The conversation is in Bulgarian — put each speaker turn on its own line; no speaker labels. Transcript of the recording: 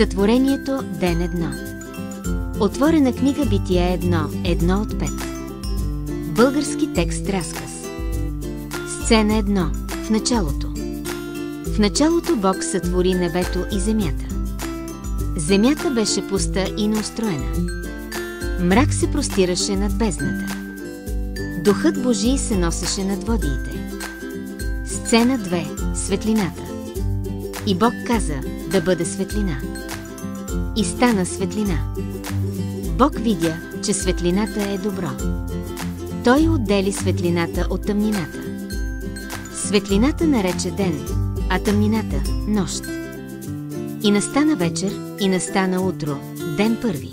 Сътворението, ден 1. Отворена книга Битие 1, 1 от 5. Български текст разказ. Сцена 1. В началото. В началото Бог сътвори небето и земята. Земята беше пуста и неустроена. Мрак се простираше над бездната. Духът Божий се носеше над водиите. Сцена 2. Светлината. И Бог каза да бъде светлина. И стана светлина. Бог видя, че светлината е добро. Той отдели светлината от тъмнината. Светлината нарече ден, а тъмнината – нощ. И настана вечер, и настана утро, ден първи.